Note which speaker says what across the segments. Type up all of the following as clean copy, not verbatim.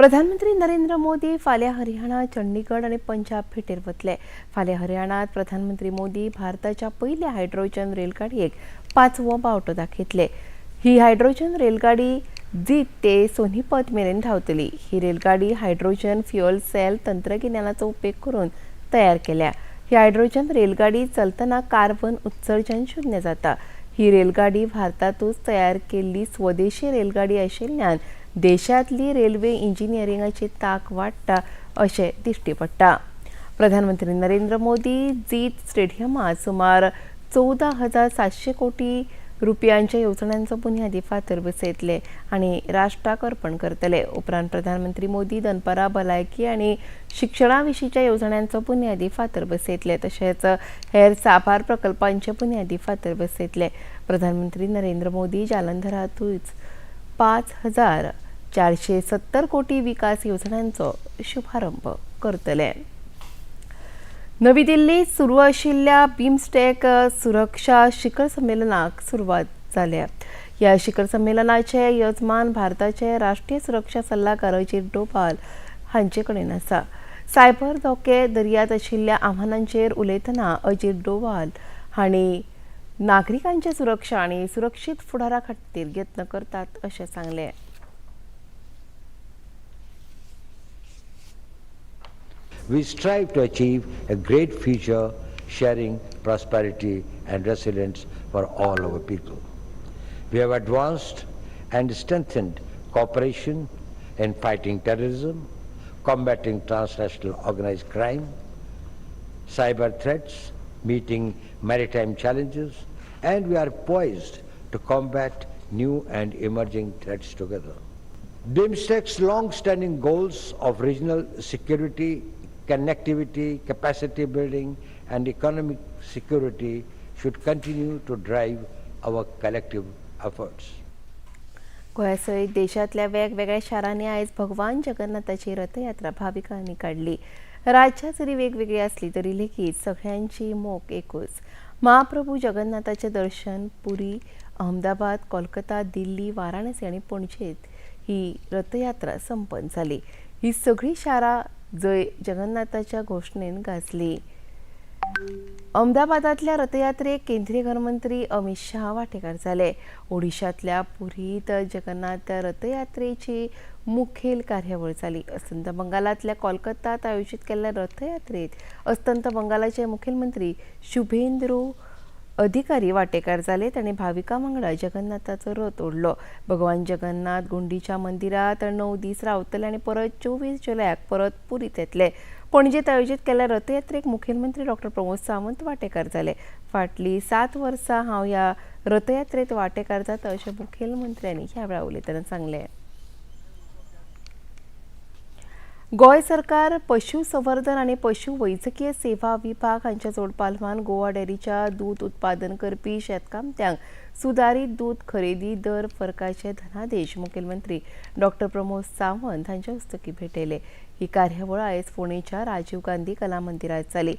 Speaker 1: प्रधानमंत्री नरेंद्र मोदी फाल्यां हरियाणा, चंडीगड आणि पंजाब भेटेर वतले। फाल्यां हरियाणात प्रधानमंत्री मोदी भारताच्या पहिल्या हायड्रोजन रेलगाडयेक 5वो बावटो दाखयतले। ही हायड्रोजन रेलगाडी जीत ते सोनीपत मेरेन धांवतली। ही रेलगाडी हायड्रोजन फ्युअल सेल तंत्रगिन्यानाचो उपेग करून तयार केल्या। ही हायड्रोजन रेलगाडी चलतना कार्बन उत्सर्जन शून्य जाता। ही रेलगाडी भारतातूच तयार केल्ली स्वदेशी रेलगाडी आशिल्ल्यान देशातली रेल्वे इंजिनियरिंगाची तांक वाडटा अशें दिश्टी पडटा। प्रधानमंत्री नरेंद्र मोदी जीत स्टेडियमात सुमार 14,700 कोटी रुपयांच्या येवजण्यांचो बुन्यादी फातर बसयतले आनी राष्ट्राक अर्पण करतले। उपरांत प्रधानमंत्री मोदी दनपारा भलायकी आनी शिक्षणा विशींच्या येवजण्यांचो बुन्यादी फातर बसयतले, तशेंच हेर साबार प्रकल्पांचे बुन्यादी फातर बसयतले। प्रधानमंत्री नरेंद्र मोदी जालंधरातूच 5,470 कोटी विकास येवजण्यांचो शुभारंभ करतले। नवी दिल्लीत सुरू आशिल्ल्या बिमस्टेक सुरक्षा शिखर संमेलनाक सुरवात जाल्या। ह्या शिखर संमेलनाचे यजमान भारताचे राष्ट्रीय सुरक्षा सल्लागार अजित डोभाल हांचे कडेन आसा। सायबर धोके दर्यांत आशिल्ल्या आव्हानांचेर उलयतना अजित डोभाल हांणी नागरिकांची सुरक्षा आनी सुरक्षीत फुडारा खातीर यत्न करतात अशें सांगलें।
Speaker 2: We strive to achieve a great future, sharing prosperity and resilience for all our people. We have advanced and strengthened cooperation in fighting terrorism, combating transnational organized crime, cyber threats, meeting maritime challenges, and we are poised to combat new and emerging threats together. BIMSTEC's long-standing goals of regional security, connectivity, capacity building, and economic security should continue to drive our collective efforts.
Speaker 1: गोंयासयत देशांतल्या वेगवेगळ्या शारांनी आयज भगवान जगन्नाथाची रथयात्रा भाविकांनी काढली। राज्यां जरी वेगवेगळी आसली तरी लेगीत सगळ्यांची मोख एकूच। महाप्रभू जगन्नाथाचे दर्शन पुरी, अहमदाबाद, कोलकाता, दिल्ली, वाराणसी आणि पणजेत ही रथयात्रा संपन्न जाली। ही सगळी शारां जय जगन्नाथाच्या घोषणेन गाजली। अहमदाबादातल्या रथयात्रेक केंद्रीय गृहमंत्री अमित शाह वांटेकार जाले। ओडिशांतल्या पुरीत जगन्नाथ रथयात्रेची मुखेल कार्यावळ जाली। अस्तंत बंगालातल्या कोलकातात आयोजीत केल्ल्या रथयात्रेत अस्तंत बंगालाचे मुखेलमंत्री शुभेंदू अधिकारी वांटेकार जाले। तांणी भाविकां वांगडा जगन्नाथाचो रथ ओडलो। भगवान जगन्नाथ गुंडीच्या मंदिरात 9 दीस रावतले आनी परत 24 जुलयाक परत पुरीत येतले। पणजेत आयोजीत केल्ल्या रथयात्रेक मुखेलमंत्री डॉ. प्रमोद सावंत वांटेकार जाले। फाटली 7 वर्सां हांव ह्या रथयात्रेत वांटेकार जाता अशें मुखेलमंत्र्यांनी ह्या वेळार उलयतना सांगलें। गोंय सरकार पशुसंवर्धन आनी पशुवैजकीय सेवा विभाग हांच्या जोडपालवान गोवा डेअरीच्या दूध उत्पादन करपी शेतकामत्यांक सुदारीत दूध खरेदी दर फरकाचे धनादेश मुखेलमंत्री डॉ. प्रमोद सावंत हांच्या हस्तुकीं भेटयले। ही कार्यावळ आयज फोंडेच्या राजीव गांधी कला मंदिरात जाली।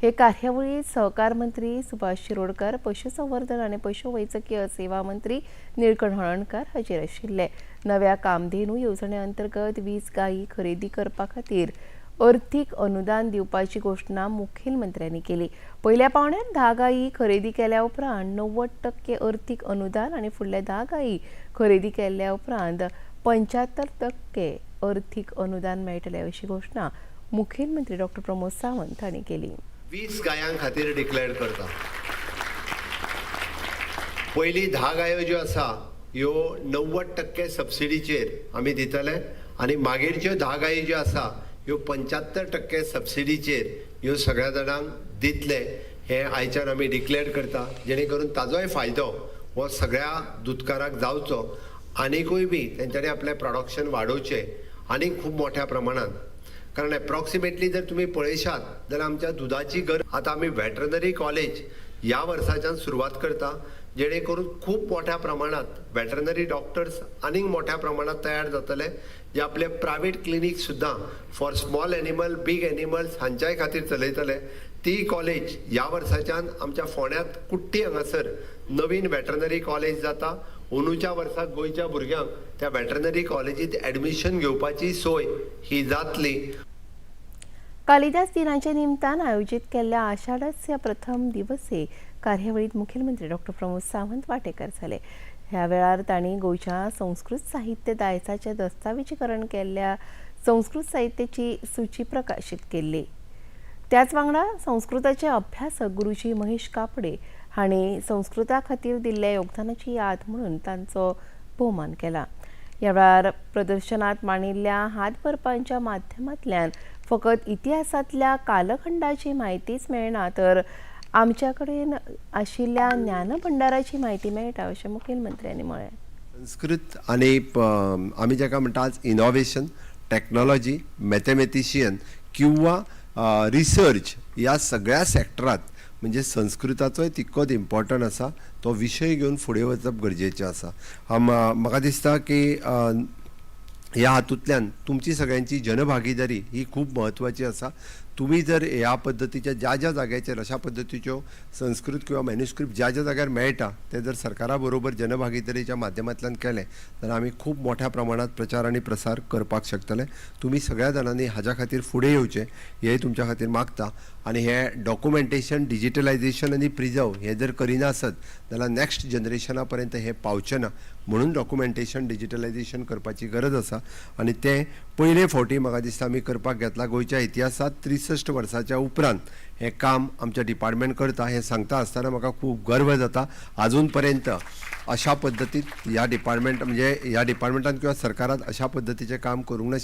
Speaker 1: हे कार्यावळीत सहकार मंत्री सुभाष शिरोडकार, पशुसंवर्धन आनी पशुवैजकीय सेवा मंत्री निळकंठ हळर्णकार हाजीर आशिल्ले। नव्या कामधेनू येवजणे अंतर्गत 20 गायी खरेदी करपा खातीर अर्थीक अनुदान दिवपाची घोषणा मुखेलमंत्र्यांनी केली। पयल्या पावण्यार 10 गायी खरेदी केल्या उपरांत 90% अर्थीक अनुदान आनी फुडल्या 10 गायी खरेदी केल्या उपरांत 75% अर्थीक अनुदान मेळटले अशी घोषणा मुखेलमंत्री डॉ. प्रमोद सावंत हांणी केली।
Speaker 3: 20 गायां खातीर डिक्लेअर करता। पयली 10 गायो ज्यो आसा ह्यो 90% सबसिडीचेर आमी दितले आनी मागीरच्यो 10 गायी ज्यो आसा ह्यो 75% सबसिडीचेर ह्यो सगळ्या जाणांक दितले। हे आयच्यान आमी डिक्लेअर करता, जेणे करून ताजोय फायदो हो सगळ्या दूधकारांक जावचो आनीकूय बी तेंच्यांनी आपलें प्रोडक्शन वाडोवचें आनी खूब मोठ्या प्रमाणात। कारण एप्रॉक्सिमेटली जर तुम्ही पळयशात जाल्यार आमच्या दुधाची गरज आता आमी वेटरनरी कॉलेज ह्या वर्साच्यान सुरवात करता, जेणे करून खूप मोठ्या प्रमाणात वेटरनरी डॉक्टर्स आनीक मोठ्या प्रमाणात तयार जातले, जे आपले प्रायवेट क्लिनिक सुद्धा for small animal, big animals हांच्याय खातीर चलयतले। ती कॉलेज ह्या वर्साच्यान आमच्या फोंड्यात कुट्टी हांगासर नवीन वेटरनरी कॉलेज जाता। अंदूच्या वर्साक गोंयच्या भुरग्यांक त्या वेटरनरी कॉलेजींत ऍडमिशन घेवपाची सोय ही जातली.
Speaker 1: कालिदास दिनाचे निमतान आयोजित केल्ल्या आषाढस्य प्रथम दिवसे कार्यावळीत मुखेलमंत्री डॉ. प्रमोद सावंत वांटेकार जाले. ह्या वेळार तांणी गोंयच्या संस्कृत साहित्य दायजाचे दस्तावेजीकरण केल्ल्या संस्कृत साहित्याची सूची प्रकाशीत केल्ली. त्याच वांगडा संस्कृताचे अभ्यासक गुरुजी महेश कापडे हांणी संस्कृता खातीर दिल्ल्या योगदानाची याद म्हणून तांचो भोवमान केला. ह्या वेळार प्रदर्शनात मांडिल्ल्या हातभरपांच्या माध्यमांतल्यान फकत इतिहासांतल्या कालखंडाची म्हायतीच मेळना तर आमच्या कडेन आशिल्ल्या ज्ञानभंडाराची म्हायती मेळटा अशें मुखेलमंत्र्यांनी म्हळें.
Speaker 3: संस्कृत आणि आमी जाका म्हणटात इनोव्हेशन, टेक्नॉलॉजी, मॅथमॅटिशियन किंवा रिसर्च ह्या सगळ्या सेक्टरात म्हणजे संस्कृताचोय तितकोच इम्पॉर्टंट आसा. तो विशय घेवन फुडें वचप गरजेचें आसा. म्हाका दिसता की ह्या हातूंतल्यान तुमची सगळ्यांची जनभागीदारी ही खूब म्हत्वाची आसा. तुम्ही जर ह्या पद्दतीच्या ज्या ज्या जाग्याचेर अशा पद्दतीच्यो संस्कृत किंवा मॅन्युस्क्रिप्ट ज्या ज्या जाग्यार मेळटा ते जर सरकारा बरोबर जनभागीदारीच्या माध्यमांतल्यान केले तर आमी खूब मोठ्या प्रमाणात प्रचार आनी प्रसार करपाक शकतले. तुमी सगळ्या जाणांनी हाज्या खातीर फुडें येवचें हेंय तुमच्या खातीर मागता. आनी हे डॉक्युमेंटेशन, डिजिटलायझेशन आनी प्रिजर्व हे जर करिना आसत जाल्यार नेक्स्ट जनरेशना पर्यंत हे पावचें ना. म्हणून डॉक्युमेंटेशन, डिजिटलायझेशन करपाची गरज आसा आनी ते पयले फावटी म्हाका दिसता आमी करपाक घेतला. गोंयच्या इतिहासांत 63 वर्साच्या उपरांत हे काम आमच्या डिपार्टमेंट करता. हे सांगता आसतना म्हाका खूब गर्व जाता. अजून पर्यंत अशा पद्दतीत ह्या डिपार्टमेंट म्हणजे ह्या डिपार्टमेंटान किंवा सरकारात अशा पद्दतीचें काम करूंक ना.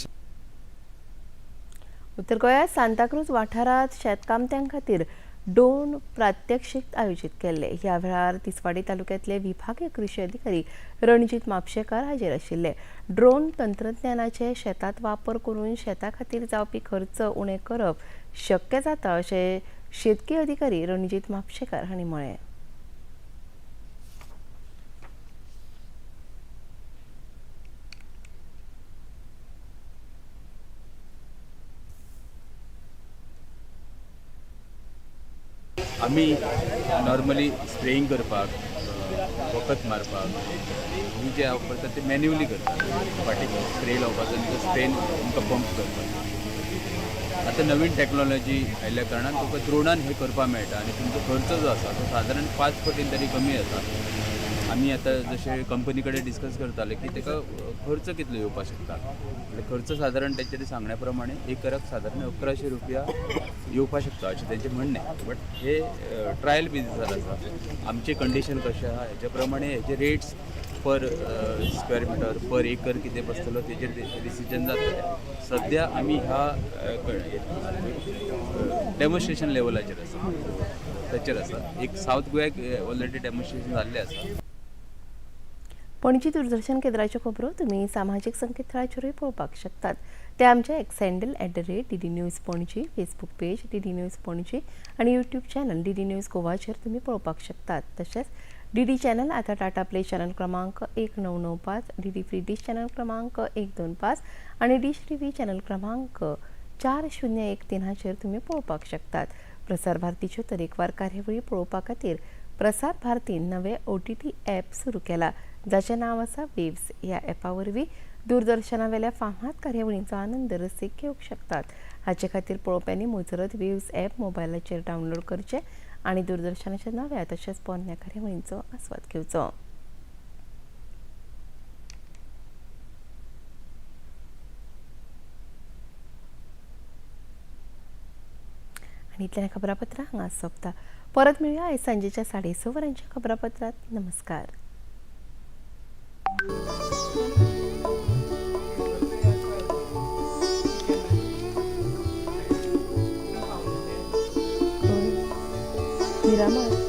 Speaker 1: उत्तर गोंयांत सांताक्रूज वाठारांत शेतकामत्यां खातीर ड्रोन प्रात्यक्षिक आयोजीत केल्ले. ह्या वेळार तिसवाडी तालुक्यांतले विभागीय कृषी अधिकारी रणजीत म्हापशेकार हाजीर आशिल्ले. ड्रोन तंत्रज्ञानाचे शेतात वापर करून शेता खातीर जावपी खर्च उणे करप शक्य जाता अशें शेतकी अधिकारी रणजीत म्हापशेकार हांणी म्हळें.
Speaker 4: आमी नॉर्मली स्प्रेइंग करपाक, वखद मारपाक ही जे वापरतात ते मॅन्युअली करतात. फाटीक स्प्रे लावपाचो आनी तो स्प्रेन तुमकां पंप करपाक. आतां नवीन टॅक्नॉलॉजी आयिल्ल्या कारणान तुका ड्रोनान हें करपाक मेळटा आनी तुमचो खर्च जो आसा तो सादारण 5 पटीन तरी कमी आसा. आमी आतां जशें कंपनी कडेन डिस्कस करताले की ताका खर्च कितलो येवपाक शकता. म्हणजे खर्च सादारण तेंचे सांगण्या प्रमाणे एकराक सादारण 1100 रुपया येवपाक शकता अशें तेंचें म्हणणें. बट हे ट्रायल बेजिसार आसा. आमचे कंडिशन कशें आहा हेच्या प्रमाणे हेचे rates per square metre per acre कितें बसतलो तेजेर डिसिजन जातलें. सद्या आमी ह्या डेमॉन्स्ट्रेशन लेवलाचेर आसा, ताचेर आसा. एक सावथ गोंयाक ऑलरेडी डेमॉन्स्ट्रेशन जाल्लें आसा.
Speaker 1: पणजी दूरदर्शन केंद्राच्यो खबरो तुमी सामाजीक संकेतथळाचेरूय पळोवपाक शकतात. ते आमचे x handle @DD news Panaji, Facebook page DD news Panaji आणि यूट्यूब चॅनल DD न्यूज गोवाचेर तुमी पळोवपाक शकतात. तशेंच DD चॅनल आता टाटा प्ले चॅनल क्रमांक 1995, DD फ्री डिश चॅनल क्रमांक 125 आणि डिश टीव्ही चॅनल क्रमांक 4013 हाचेर तुमी पळोवपाक शकतात. प्रसार भारतीच्यो तरेकवार कार्यावळी पळोवपा खातीर प्रसार भारतीन नवे OTT ॲप सुरू केला जाचें नांव आसा वेव्स. ह्या ॲपा वरवीं दूरदर्शना वेल्या फामाद कार्यावळींचो आनंद रसीक घेवंक शकतात. हाचे खातीर पळोवप्यांनी मुजरत वेव्स ॲप मोबायलाचेर डावनलोड करचें आनी दूरदर्शनाच्या नव्या तशेंच पोरण्या कार्यावळींचो आस्वाद घेवचो. आनी इतल्यान खबरापत्रां हांगा सोंपता. परत मेळुया आयज सांजेच्या 6:30 वरांच्या खबरापत्रांत. नमस्कार. मिरामार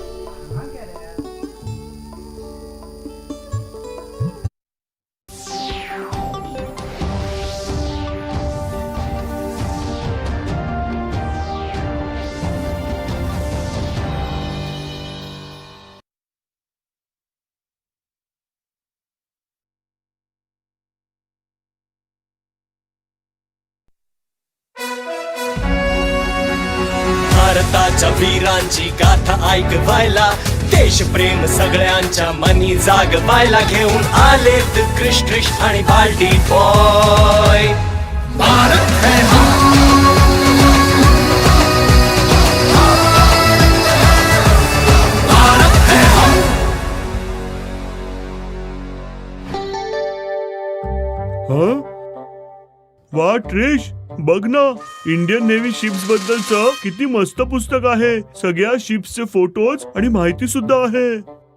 Speaker 5: भारताच्या वीरांची गाथा ऐकवायला देशप्रेम सगळ्यांच्या मनी जागवायला घेऊन आलेत क्रिश आणि बाल्टी बॉय. भारत है भारत है
Speaker 6: वा ट्रिश, बघ ना, इंडियन नेव्ही शिप्स बद्दलचं किती मस्त पुस्तक आहे. सगळ्या शिप्सचे फोटोज आणि माहिती सुद्धा आहे.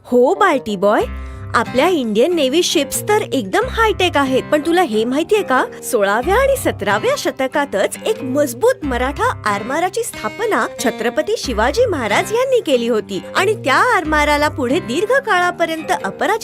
Speaker 7: हो बाल्टी बॉय, आपल्या इंडियन नेव्ही शिप्स तर एकदम हायटेक आहेत. पण तुला हे माहितीये का, 16व्या आणि 17व्या शतकातच एक मजबूत मराठा आरमाराची स्थापना छत्रपती शिवाजी महाराज यांनी केली होती आणि त्या आरमाराला पुढे दीर्घ काळापर्यंत अपराजित